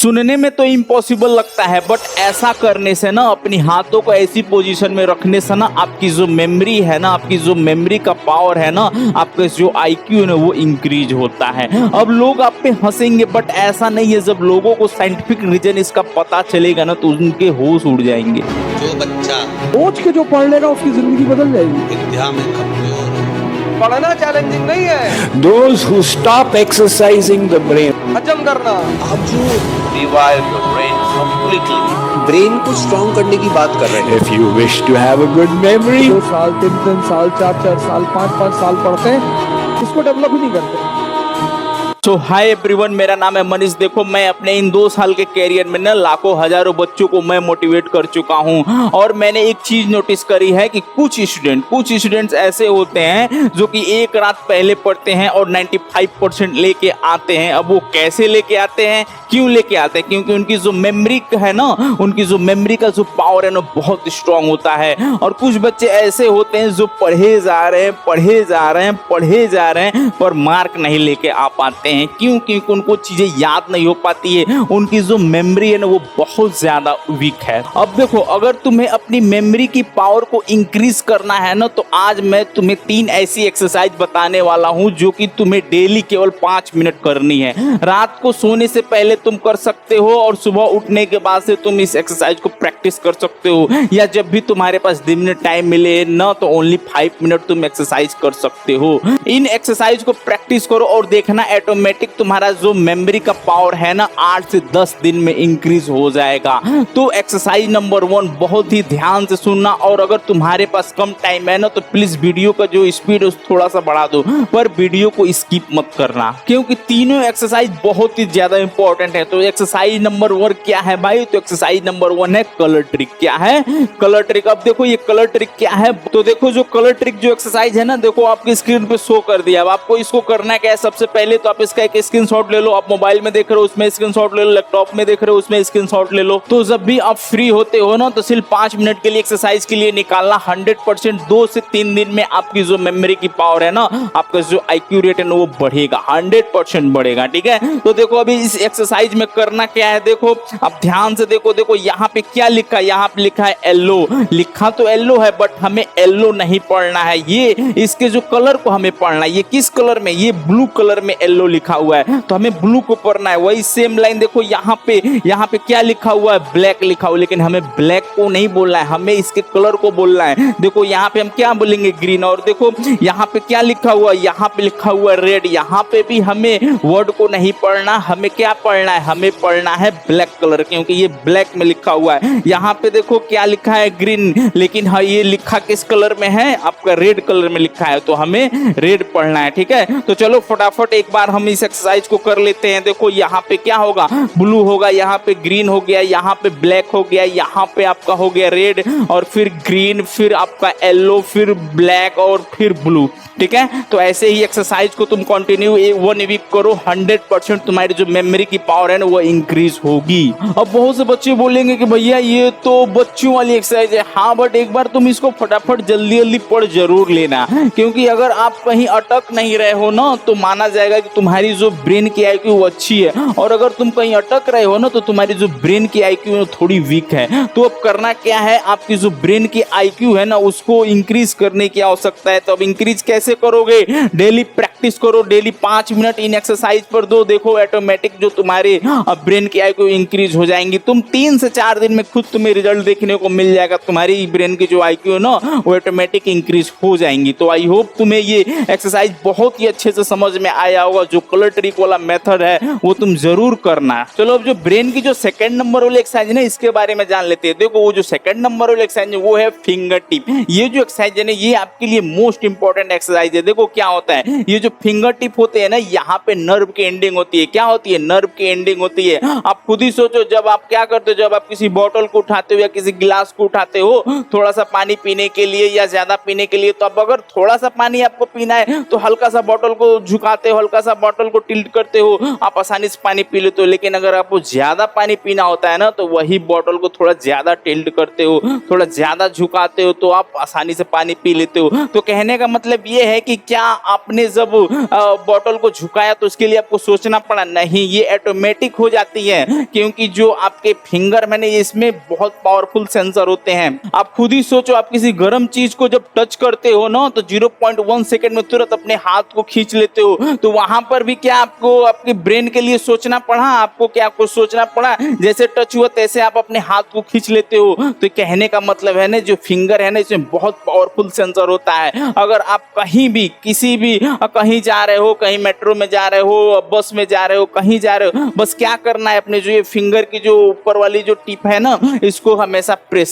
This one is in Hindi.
सुनने में तो इम्पॉसिबल लगता है, बट ऐसा करने से ना, अपनी हाथों को ऐसी पोजीशन में रखने से ना, आपकी जो मेमोरी है ना, आपकी जो मेमोरी का पावर है ना, आपका जो आईक्यू है ना, वो इंक्रीज होता है। अब लोग आप पे हंसेंगे, बट ऐसा नहीं है। जब लोगों को साइंटिफिक रीजन इसका पता चलेगा ना, तो उनके होश उड़ जाएंगे। जो बच्चा सोच के जो पढ़ लेगा उसकी जिंदगी बदल जाएगी। विद्या में कमजोर है, पढ़ना चैलेंजिंग नहीं है, Those who stop exercising the brain, हजम करना। आप जो revive your brain completely. Brain को स्ट्रॉन्ग करने की बात कर रहे हैं, if you wish to have a good memory, 2 साल 3 साल 4 साल 5 साल पढ़ते हैं, इसको डेवलप ही नहीं करते। सो हाय एवरीवन, मेरा नाम है मनीष। देखो, मैं अपने इन 2 साल के कैरियर में ना लाखों हजारों बच्चों को मैं मोटिवेट कर चुका हूं, और मैंने एक चीज नोटिस करी है कि कुछ स्टूडेंट्स ऐसे होते हैं जो कि एक रात पहले पढ़ते हैं और 95% लेके आते हैं। अब वो कैसे लेके आते हैं, क्यों लेके आते हैं? क्योंकि उनकी जो मेमोरी है ना, उनकी जो मेमोरी का जो पावर है ना, बहुत स्ट्रांग होता है। और कुछ बच्चे ऐसे होते हैं जो पढ़े जा रहे हैं पर मार्क नहीं लेके आ पाते हैं। क्यों? क्योंकि उनको चीजें याद नहीं हो पाती है, उनकी जो मेमोरी है ना, वो बहुत ज्यादा वीक है। अब देखो, अगर तुम्हें अपनी मेमोरी की पावर को इंक्रीज करना है ना, तो आज मैं तुम्हें 3 ऐसी एक्सरसाइज बताने वाला हूं जो कि तुम्हें डेली केवल 5 मिनट करनी है। रात को सोने से पहले तुम कर सकते हो, और सुबह उठने के बाद से तुम इस एक्सरसाइज को प्रैक्टिस कर सकते हो, या जब भी तुम्हारे पास दिन में टाइम मिले ना, तो ओनली 5 मिनट तुम एक्सरसाइज कर सकते हो। इन एक्सरसाइज को प्रैक्टिस करो और देखना ऑटोमेटिक तुम्हारा जो मेमोरी का पावर है ना, 8 से 10 दिन में इंक्रीज हो जाएगा। तो एक्सरसाइज नंबर 1 बहुत ही ध्यान से सुनना, और अगर तुम्हारे पास कम टाइम है ना, तो प्लीज वीडियो का जो स्पीड है थोड़ा सा बढ़ा दो, पर वीडियो को स्किप मत करना, क्योंकि तीनों एक्सरसाइज बहुत ही ज्यादा इंपॉर्टेंट है। तो एक्सरसाइज नंबर 1 क्या है भाई? तो एक्सरसाइज नंबर 1 है कलर ट्रिक। क्या है? Colour trick. अब देखो ये कलर ट्रिक क्या है, तो देखो जो कलर ट्रिक जो एक्सरसाइज है ना, देखो आपकी स्क्रीन पे शो कर दिया। अब आपको इसको करना क्या है, सबसे पहले तो आप इसका एक स्क्रीनशॉट ले लो। आप मोबाइल में देख रहे हो उसमें स्क्रीनशॉट ले लो, लैपटॉप में देख रहे हो उसमें स्क्रीनशॉट ले लो। तो जब भी आप फ्री होते हो ना, तो सिर्फ 5 मिनट के लिए एक्सरसाइज के लिए निकालना। 100% 2 से 3 दिन में आपकी जो मेमोरी की पावर है ना, आपका जो आईक्यू रेट है ना, वो बढ़ेगा, 100% बढ़ेगा। ठीक है, तो देखो अभी इस एक्सरसाइज में करना क्या है, देखो आप ध्यान से देखो। देखो यहाँ पे क्या लिखा है, यहाँ पे लिखा है येलो। लिखा तो येलो है, बट हमें येलो नहीं पढ़ना है, ये इसके जो कलर को हमें पढ़ना है। ये किस कलर में? ये ब्लू कलर में येलो लिखा हुआ है, तो हमें ब्लू को पढ़ना है। वही सेम लाइन देखो यहाँ पे क्या लिखा हुआ है, ब्लैक लिखा हुआ, लेकिन हमें ब्लैक को नहीं बोलना है, हमें इसके कलर को बोलना है। देखो यहाँ पे हम क्या बोलेंगे, ग्रीन। और देखो यहाँ पे क्या लिखा हुआ है, यहाँ पे लिखा हुआ है रेड। यहाँ पे भी हमें वर्ड को नहीं पढ़ना, हमें क्या पढ़ना है, हमें पढ़ना है ब्लैक कलर, क्योंकि ये ब्लैक में लिखा हुआ है। यहाँ पे देखो क्या लिखा है, ग्रीन, लेकिन हाँ ये लिखा किस कलर में है, आपका रेड कलर में लिखा है, तो हमें रेड पढ़ना है। ठीक है, तो चलो फटाफट एक बार हम इस एक्सरसाइज को कर लेते हैं। देखो यहाँ पे क्या होगा, ब्लू होगा, यहाँ पे ग्रीन हो गया, यहाँ पे ब्लैक हो गया, यहाँ पे आपका हो गया रेड, और फिर ग्रीन, फिर आपका येलो, फिर ब्लैक, और फिर ब्लू। ठीक है, तो ऐसे ही एक्सरसाइज को तुम कंटिन्यू 1 वीक करो, 100% तुम्हारी जो मेमोरी की पावर है ना, वो इंक्रीज होगी। अब बहुत से बच्चे बोलेंगे कि भैया ये तो बच्चों वाली एक्सरसाइज है। हाँ, बट एक बार तुम इसको फटाफट जल्दी पढ़ जरूर लेना, क्योंकि अगर आप कहीं अटक नहीं रहे हो ना, तो माना जाएगा कि तुम्हारी जो ब्रेन की आईक्यू वो अच्छी है, और अगर तुम कहीं अटक रहे हो ना, तो तुम्हारी जो ब्रेन की आईक्यू थोड़ी वीक है। तो अब करना क्या है, आपकी जो ब्रेन की आईक्यू है ना, उसको इंक्रीज करने की आवश्यकता है। तो अब इंक्रीज कैसे करोगे? डेली प्रैक्टिस करो, डेली 5 मिनट इन एक्सरसाइज पर दो। देखो ऑटोमेटिक जो तुम्हारे ब्रेन की आईक्यू इंक्रीज हो जाएंगी। तुम 3 से 4 दिन में खुद तुम्हें रिजल्ट देखने को मिल जाएगा, तुम्हारी ब्रेन की जो आईक्यू है ना, वो ऑटोमेटिक इंक्रीज हो जाएंगी। तो आई होप तुम्हें ये एक्सरसाइज बहुत ही अच्छे से समझ में आया होगा। जो कलर ट्रिक वाला मेथड है वो तुम जरूर करना। चलो अब जो ब्रेन की जो सेकंड नंबर वाली एक्सरसाइज है ना, इसके बारे में जान लेते हैं। देखो वो जो सेकंड नंबर वाली एक्सरसाइज है वो है फिंगर टिप। ये जो एक्सरसाइज है ना, ये आपके लिए मोस्ट इंपॉर्टेंट एक्सरसाइज है। देखो क्या होता है, ये जो फिंगर टिप होते हैं ना, यहाँ पे नर्व की एंडिंग होती है। क्या होती है? नर्व की एंडिंग होती है। आप खुद ही सोचो, जब आप क्या करते हो, जब आप किसी बोतल को उठाते हो या किसी गिलास को उठाते हो थोड़ा सा पानी पीने के लिए या ज्यादा पीने के लिए, तो अब अगर थोड़ा सा पानी आपको पीना है तो हल्का सा बोतल को झुकाते हो, हल्का सा बोतल को टिल्ट करते हो, आप आसानी से पानी पी लेते हो। लेकिन अगर आपको ज्यादा पानी पीना होता है ना, तो वही बोतल को थोड़ा ज्यादा टिल्ट करते हो, थोड़ा ज्यादा झुकाते हो, तो आप आसानी से पानी पी लेते हो। तो कहने का मतलब ये है कि क्या आपने जब बॉटल को झुकाया तो उसके लिए आपको सोचना पड़ा, नहीं, ये ऑटोमेटिक हो जाती है क्योंकि जो आपके फिंगर मैंने इसमें बहुत पावरफुल सेंसर होते हैं। आप खुद ही सोचो, आप किसी गर्म चीज को जब टच करते हो ना तो 0.1 सेकंड में तुरंत अपने हाथ को खींच लेते हो, तो वहां पर भी क्या आपको आपके ब्रेन के लिए सोचना पड़ा, आपको क्या कुछ सोचना पड़ा, जैसे टच हुआ तैसे आप अपने हाथ को खींच लेते हो। तो कहने का मतलब है ना, जो फिंगर है ना इसमें बहुत पावरफुल सेंसर होता है। अगर आप कहीं भी किसी भी कहीं जा रहे हो, कहीं मेट्रो में जा रहे हो, बस में जा रहे हो, कहीं जा रहे हो, बस क्या करना है, अपने जो ये फिंगर की जो ऊपर वाली जो टिप है ना इसको हमेशा प्रेस